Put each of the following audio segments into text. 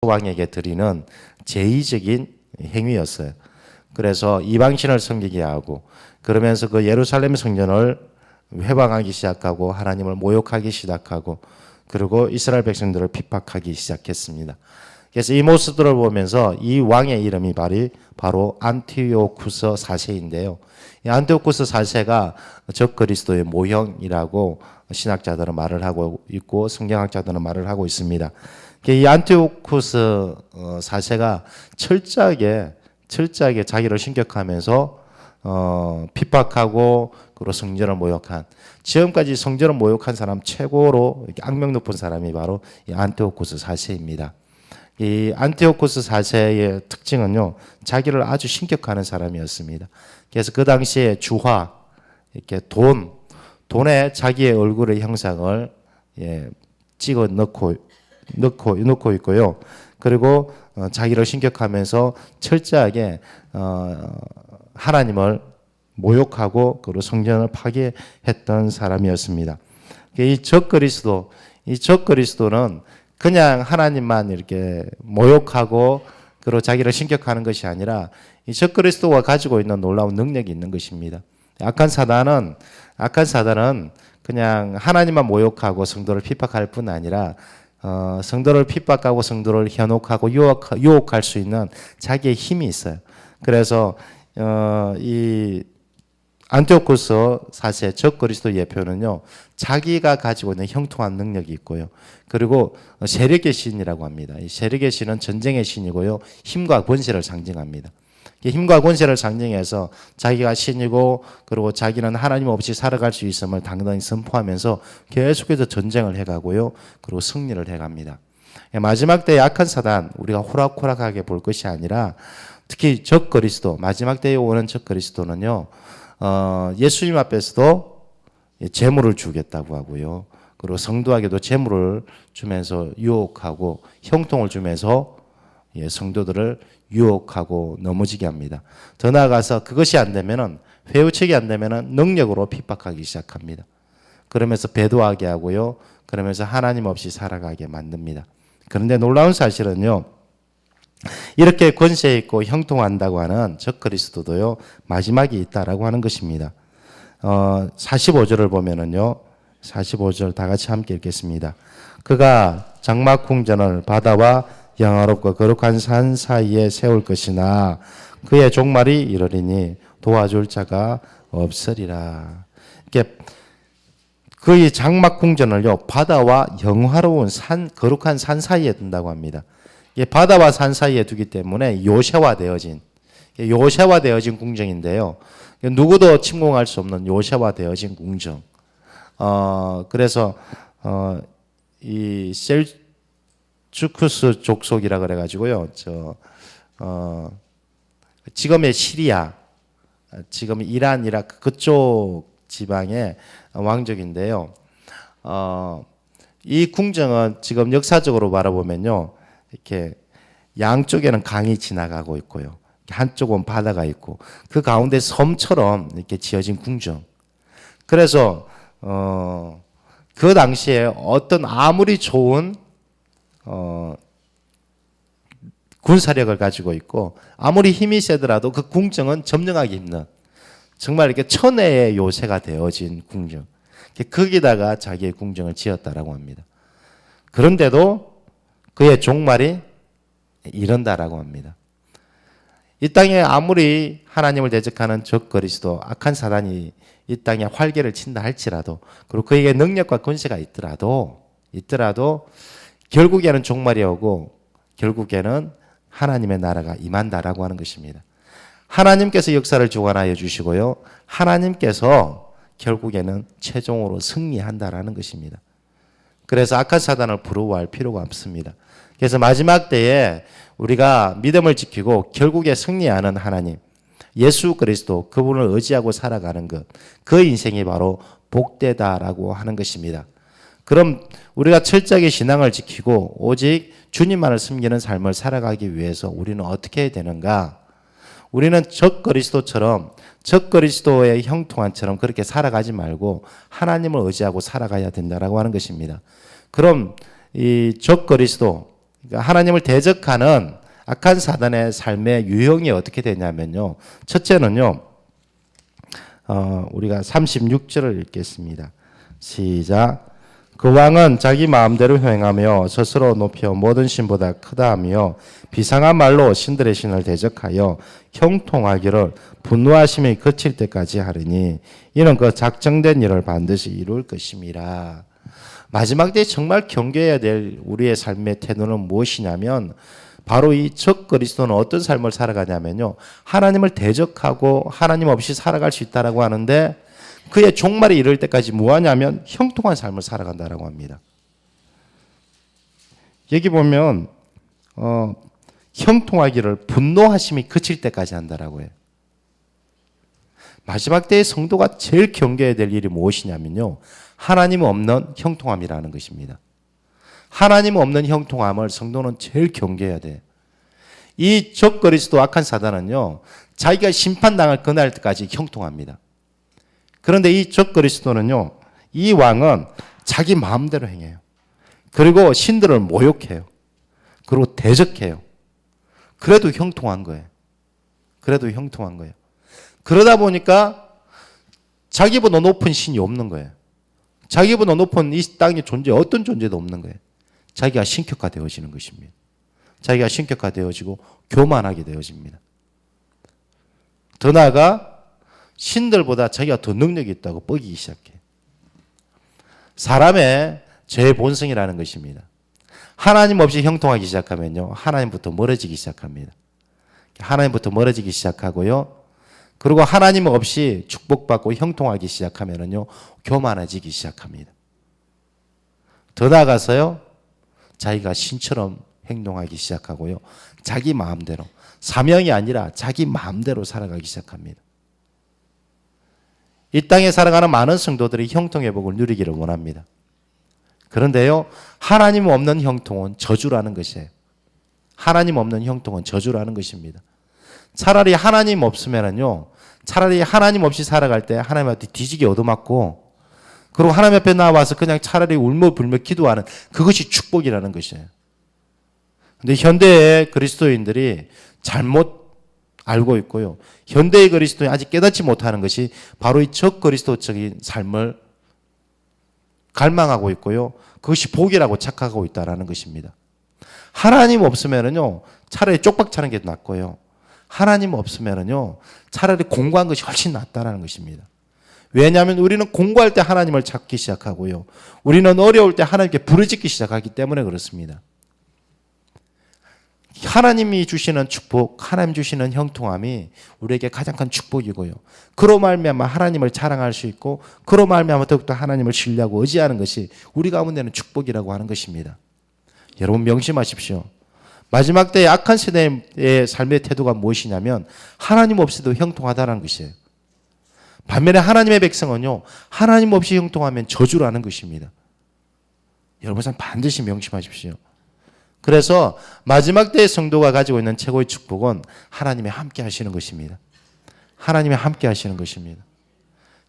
왕에게 드리는 제의적인 행위였어요. 그래서 이방신을 섬기게 하고 그러면서 그 예루살렘 성전을 회방하기 시작하고 하나님을 모욕하기 시작하고 그리고 이스라엘 백성들을 핍박하기 시작했습니다. 그래서 이 모습들을 보면서 이 왕의 이름이 바로 안티오쿠스 4세인데요. 이 안티오쿠스 4세가 적그리스도의 모형이라고 신학자들은 말을 하고 있고 성경학자들은 말을 하고 있습니다. 이 안티오쿠스 4세가 철저하게 자기를 신격하면서 핍박하고 그리고 성전을 모욕한, 지금까지 성전을 모욕한 사람 최고로 악명 높은 사람이 바로 이 안티오쿠스 4세입니다. 이 안티오쿠스 4세의 특징은요, 자기를 아주 신격하는 사람이었습니다. 그래서 그 당시에 주화, 이렇게 돈에 자기의 얼굴의 형상을 찍어 넣고 있고요. 그리고 자기를 신격하면서 철저하게 하나님을 모욕하고 그리고 성전을 파괴했던 사람이었습니다. 이 적그리스도는 그냥 하나님만 이렇게 모욕하고 그리고 자기를 신격하는 것이 아니라 이 적그리스도가 가지고 있는 놀라운 능력이 있는 것입니다. 악한 사단은 그냥 하나님만 모욕하고 성도를 핍박할 뿐 아니라 성도를 핍박하고 성도를 현혹하고 유혹할 수 있는 자기의 힘이 있어요. 그래서 이 안티오쿠스 4세 적그리스도 예표는요, 자기가 가지고 있는 형통한 능력이 있고요. 그리고 세력의 신이라고 합니다. 이 세력의 신은 전쟁의 신이고요, 힘과 권세를 상징합니다. 힘과 권세를 상징해서 자기가 신이고 그리고 자기는 하나님 없이 살아갈 수 있음을 당당히 선포하면서 계속해서 전쟁을 해가고요, 그리고 승리를 해갑니다. 마지막 때의 악한 사단, 우리가 호락호락하게 볼 것이 아니라 특히 적그리스도, 마지막 때에 오는 적그리스도는요, 예수님 앞에서도 재물을 주겠다고 하고요, 그리고 성도에게도 재물을 주면서 유혹하고 형통을 주면서 성도들을 유혹하고 넘어지게 합니다. 더 나아가서 그것이 안 되면은, 회유책이 안 되면은 능력으로 핍박하기 시작합니다. 그러면서 배도하게 하고요, 그러면서 하나님 없이 살아가게 만듭니다. 그런데 놀라운 사실은요, 이렇게 권세 있고 형통한다고 하는 적그리스도도요, 마지막이 있다라고 하는 것입니다. 45절을 보면은요, 45절 다 같이 함께 읽겠습니다. 그가 장막 궁전을 바다와 영화롭고 거룩한 산 사이에 세울 것이나 그의 종말이 이르리니 도와줄 자가 없으리라. 이렇게 그의 장막 궁전을요, 바다와 영화로운 산, 거룩한 산 사이에 둔다고 합니다. 바다와 산 사이에 두기 때문에 요새화되어진 궁정인데요. 누구도 침공할 수 없는 요새화되어진 궁정. 그래서 이 셀주쿠스 족속이라 그래가지고요, 지금의 시리아, 지금 이란, 이라크 그쪽 지방의 왕족인데요. 이 궁정은 지금 역사적으로 바라보면요, 이렇게 양쪽에는 강이 지나가고 있고요, 한쪽은 바다가 있고 그 가운데 섬처럼 이렇게 지어진 궁정. 그래서 그 당시에 어떤 아무리 좋은 군사력을 가지고 있고 아무리 힘이 세더라도 그 궁정은 점령하기 힘든, 정말 이렇게 천혜의 요새가 되어진 궁정. 거기다가 자기의 궁정을 지었다라고 합니다. 그런데도 그의 종말이 이른다라고 합니다. 이 땅에 아무리 하나님을 대적하는 적그리스도, 악한 사단이 이 땅에 활개를 친다 할지라도, 그리고 그에게 능력과 권세가 있더라도 결국에는 종말이 오고 결국에는 하나님의 나라가 임한다라고 하는 것입니다. 하나님께서 역사를 주관하여 주시고요, 하나님께서 결국에는 최종으로 승리한다라는 것입니다. 그래서 악한 사단을 부러워할 필요가 없습니다. 그래서 마지막 때에 우리가 믿음을 지키고 결국에 승리하는 하나님, 예수 그리스도, 그분을 의지하고 살아가는 것, 그 인생이 바로 복되다라고 하는 것입니다. 그럼 우리가 철저하게 신앙을 지키고 오직 주님만을 섬기는 삶을 살아가기 위해서 우리는 어떻게 해야 되는가? 우리는 적그리스도의 형통한처럼 그렇게 살아가지 말고 하나님을 의지하고 살아가야 된다라고 하는 것입니다. 그럼 이 적그리스도, 그러니까 하나님을 대적하는 악한 사단의 삶의 유형이 어떻게 되냐면요. 첫째는요. 우리가 36절을 읽겠습니다. 시작. 그 왕은 자기 마음대로 행하며 스스로 높여 모든 신보다 크다 하며 비상한 말로 신들의 신을 대적하여 형통하기를 분노하심이 그칠 때까지 하리니 이는 그 작정된 일을 반드시 이룰 것임이라. 마지막 때에 정말 경계해야 될 우리의 삶의 태도는 무엇이냐면 바로 이 적 그리스도는 어떤 삶을 살아가냐면요. 하나님을 대적하고 하나님 없이 살아갈 수 있다라고 하는데 그의 종말이 이를 때까지 뭐하냐면 형통한 삶을 살아간다라고 합니다. 여기 보면 형통하기를 분노하심이 그칠 때까지 한다라고 해요. 마지막 때의 성도가 제일 경계해야 될 일이 무엇이냐면요. 하나님 없는 형통함이라는 것입니다. 하나님 없는 형통함을 성도는 제일 경계해야 돼요. 이 적 그리스도 악한 사단은요. 자기가 심판당할 그날까지 형통합니다. 그런데 이 적 그리스도는요. 이 왕은 자기 마음대로 행해요. 그리고 신들을 모욕해요. 그리고 대적해요. 그래도 형통한 거예요. 그래도 형통한 거예요. 그러다 보니까 자기보다 높은 신이 없는 거예요. 자기보다 높은 이 땅의 존재 어떤 존재도 없는 거예요. 자기가 신격화되어지는 것입니다. 자기가 신격화되어지고 교만하게 되어집니다. 더 나아가 신들보다 자기가 더 능력이 있다고 뻐기기 시작해요. 사람의 죄의 본성이라는 것입니다. 하나님 없이 형통하기 시작하면요. 하나님부터 멀어지기 시작합니다. 하나님부터 멀어지기 시작하고요. 그리고 하나님 없이 축복받고 형통하기 시작하면요. 교만해지기 시작합니다. 더 나아가서요. 자기가 신처럼 행동하기 시작하고요. 자기 마음대로, 사명이 아니라 자기 마음대로 살아가기 시작합니다. 이 땅에 살아가는 많은 성도들이 형통회복을 누리기를 원합니다. 그런데요. 하나님 없는 형통은 저주라는 것이에요. 하나님 없는 형통은 저주라는 것입니다. 차라리 하나님 없으면은요. 차라리 하나님 없이 살아갈 때 하나님한테 뒤지게 얻어맞고 그리고 하나님 앞에 나와서 그냥 차라리 울며불며 기도하는 그것이 축복이라는 것이에요. 근데 현대의 그리스도인들이 잘못 알고 있고요. 현대의 그리스도인이 아직 깨닫지 못하는 것이 바로 이 적 그리스도적인 삶을 갈망하고 있고요. 그것이 복이라고 착각하고 있다는 것입니다. 하나님 없으면은요. 차라리 쪽박 차는 게 낫고요. 하나님 없으면은요. 차라리 공부한 것이 훨씬 낫다는 것입니다. 왜냐하면 우리는 공부할 때 하나님을 찾기 시작하고요. 우리는 어려울 때 하나님께 부르짖기 시작하기 때문에 그렇습니다. 하나님이 주시는 축복, 하나님 주시는 형통함이 우리에게 가장 큰 축복이고요. 그로 말미암아 하나님을 자랑할 수 있고 그로 말미암아 더욱더 하나님을 신뢰하고 의지하는 것이 우리 가운데는 축복이라고 하는 것입니다. 여러분 명심하십시오. 마지막 때의 악한 세대의 삶의 태도가 무엇이냐면 하나님 없이도 형통하다는 것이에요. 반면에 하나님의 백성은요. 하나님 없이 형통하면 저주라는 것입니다. 여러분 반드시 명심하십시오. 그래서 마지막 때의 성도가 가지고 있는 최고의 축복은 하나님이 함께 하시는 것입니다. 하나님이 함께 하시는 것입니다.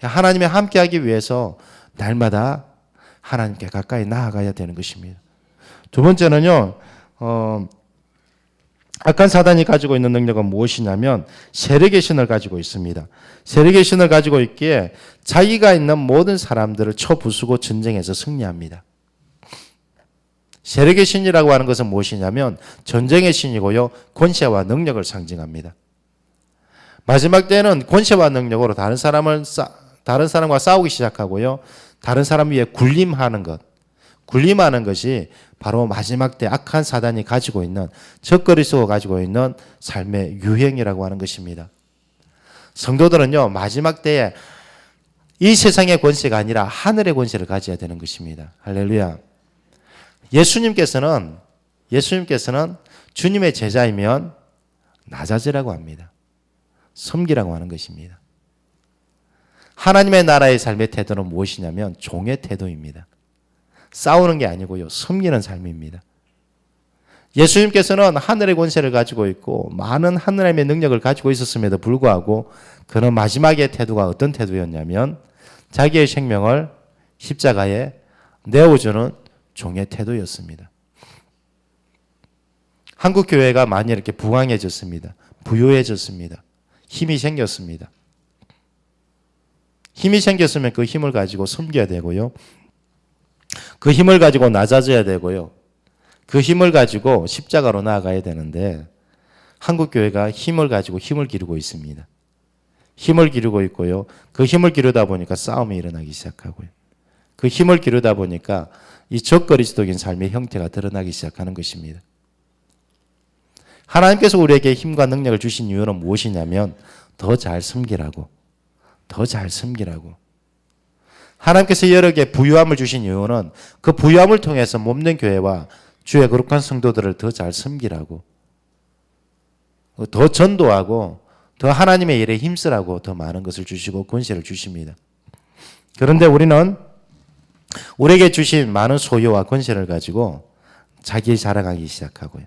하나님이 함께 하기 위해서 날마다 하나님께 가까이 나아가야 되는 것입니다. 두 번째는요. 악한 사단이 가지고 있는 능력은 무엇이냐면 세력의 신을 가지고 있습니다. 세력의 신을 가지고 있기에 자기가 있는 모든 사람들을 쳐부수고 전쟁에서 승리합니다. 세력의 신이라고 하는 것은 무엇이냐면 전쟁의 신이고요. 권세와 능력을 상징합니다. 마지막 때는 권세와 능력으로 다른 사람과 싸우기 시작하고요. 다른 사람 위에 군림하는 것. 군림하는 것이 바로 마지막 때 악한 사단이 가지고 있는 적 그리스도가 가지고 있는 삶의 유행이라고 하는 것입니다. 성도들은요. 마지막 때에 이 세상의 권세가 아니라 하늘의 권세를 가져야 되는 것입니다. 할렐루야. 예수님께서는 주님의 제자이면 낮아지라고 합니다. 섬기라고 하는 것입니다. 하나님의 나라의 삶의 태도는 무엇이냐면 종의 태도입니다. 싸우는 게 아니고요. 섬기는 삶입니다. 예수님께서는 하늘의 권세를 가지고 있고 많은 하나님의 능력을 가지고 있었음에도 불구하고 그는 마지막의 태도가 어떤 태도였냐면 자기의 생명을 십자가에 내어주는 종의 태도였습니다. 한국 교회가 많이 이렇게 부강해졌습니다. 부유해졌습니다. 힘이 생겼습니다. 힘이 생겼으면 그 힘을 가지고 섬겨야 되고요. 그 힘을 가지고 낮아져야 되고요. 그 힘을 가지고 십자가로 나아가야 되는데 한국 교회가 힘을 가지고 힘을 기르고 있습니다. 힘을 기르고 있고요. 그 힘을 기르다 보니까 싸움이 일어나기 시작하고요. 그 힘을 기르다 보니까 이 적그리스도인 삶의 형태가 드러나기 시작하는 것입니다. 하나님께서 우리에게 힘과 능력을 주신 이유는 무엇이냐면 더 잘 섬기라고. 더 잘 섬기라고. 하나님께서 여러 개 부유함을 주신 이유는 그 부유함을 통해서 몸된 교회와 주의 거룩한 성도들을 더 잘 섬기라고. 더 전도하고 더 하나님의 일에 힘쓰라고 더 많은 것을 주시고 권세를 주십니다. 그런데 우리는 우리에게 주신 많은 소유와 권세를 가지고 자기 자랑하기 시작하고요.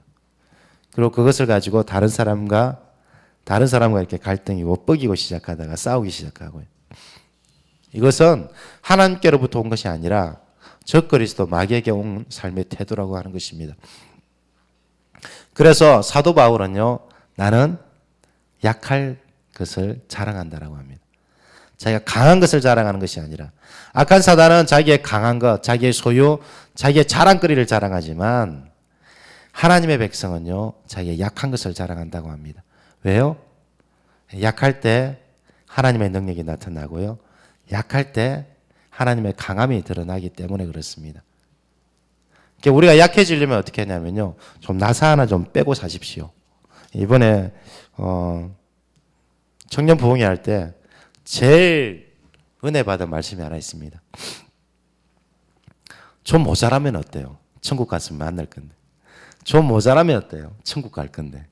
그리고 그것을 가지고 다른 사람과 이렇게 갈등이 엇버기고 시작하다가 싸우기 시작하고요. 이것은 하나님께로부터 온 것이 아니라 적그리스도 마귀에게 온 삶의 태도라고 하는 것입니다. 그래서 사도 바울은요, 나는 약할 것을 자랑한다라고 합니다. 자기가 강한 것을 자랑하는 것이 아니라 악한 사단은 자기의 강한 것, 자기의 소유, 자기의 자랑거리를 자랑하지만 하나님의 백성은요, 자기의 약한 것을 자랑한다고 합니다. 왜요? 약할 때 하나님의 능력이 나타나고요. 약할 때 하나님의 강함이 드러나기 때문에 그렇습니다. 우리가 약해지려면 어떻게 하냐면요, 좀 나사 하나 좀 빼고 사십시오. 이번에 청년 부흥회 할 때 제일 은혜 받은 말씀이 하나 있습니다. 좀 모자라면 어때요? 천국 갔으면 만날 건데. 좀 모자라면 어때요? 천국 갈 건데.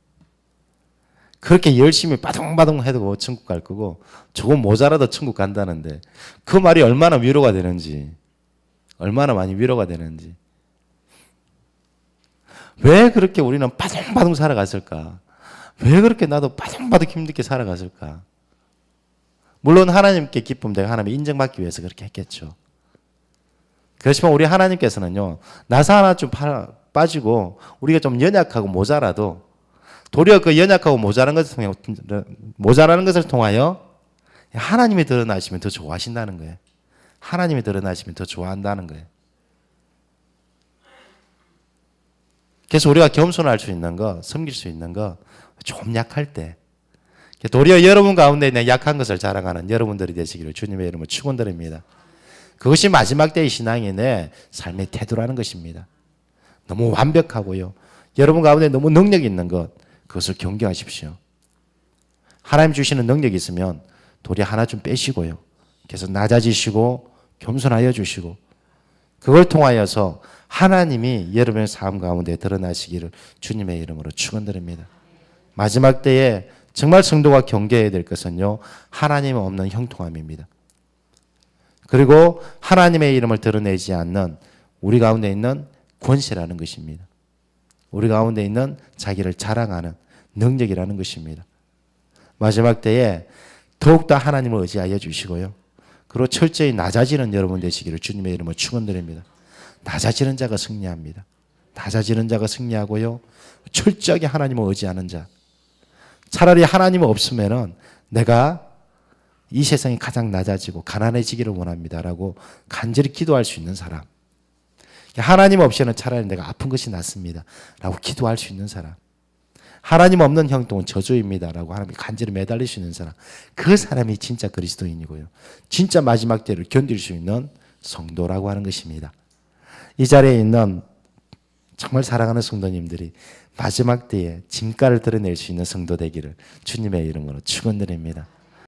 그렇게 열심히 바둥바둥 해도 천국 갈 거고 조금 모자라도 천국 간다는데 그 말이 얼마나 위로가 되는지, 얼마나 많이 위로가 되는지. 왜 그렇게 우리는 바둥바둥 살아갔을까? 왜 그렇게 나도 바둥바둥 힘들게 살아갔을까? 물론 하나님께 기쁨 되고 하나님 인정받기 위해서 그렇게 했겠죠. 그렇지만 우리 하나님께서는요, 나사 하나 좀 빠지고 우리가 좀 연약하고 모자라도 도리어 그 연약하고 모자라는 것을 통하여 하나님이 드러나시면 더 좋아하신다는 거예요. 하나님이 드러나시면 더 좋아한다는 거예요. 그래서 우리가 겸손할 수 있는 거, 섬길 수 있는 거, 좀 약할 때 도리어 여러분 가운데 있는 약한 것을 자랑하는 여러분들이 되시기를 주님의 이름으로 축원드립니다. 그것이 마지막 때의 신앙이 내 삶의 태도라는 것입니다. 너무 완벽하고요. 여러분 가운데 너무 능력이 있는 것, 그것을 경계하십시오. 하나님 주시는 능력이 있으면 도리어 하나 좀 빼시고요. 그래서 낮아지시고 겸손하여 주시고 그걸 통하여서 하나님이 여러분의 삶 가운데 드러나시기를 주님의 이름으로 축원드립니다. 마지막 때에 정말 성도가 경계해야 될 것은요, 하나님 없는 형통함입니다. 그리고 하나님의 이름을 드러내지 않는 우리 가운데 있는 권세라는 것입니다. 우리 가운데 있는 자기를 자랑하는 능력이라는 것입니다. 마지막 때에 더욱더 하나님을 의지하여 주시고요. 그리고 철저히 낮아지는 여러분 되시기를 주님의 이름으로 축원드립니다. 낮아지는 자가 승리합니다. 낮아지는 자가 승리하고요. 철저하게 하나님을 의지하는 자. 차라리 하나님 없으면은 내가 이 세상이 가장 낮아지고 가난해지기를 원합니다라고 간절히 기도할 수 있는 사람. 하나님 없이는 차라리 내가 아픈 것이 낫습니다 라고 기도할 수 있는 사람. 하나님 없는 형통은 저주입니다 라고 하나님이 간절히 매달릴 수 있는 사람. 그 사람이 진짜 그리스도인이고요. 진짜 마지막 때를 견딜 수 있는 성도라고 하는 것입니다. 이 자리에 있는 정말 사랑하는 성도님들이 마지막 때에 진가를 드러낼 수 있는 성도 되기를 주님의 이름으로 축원드립니다.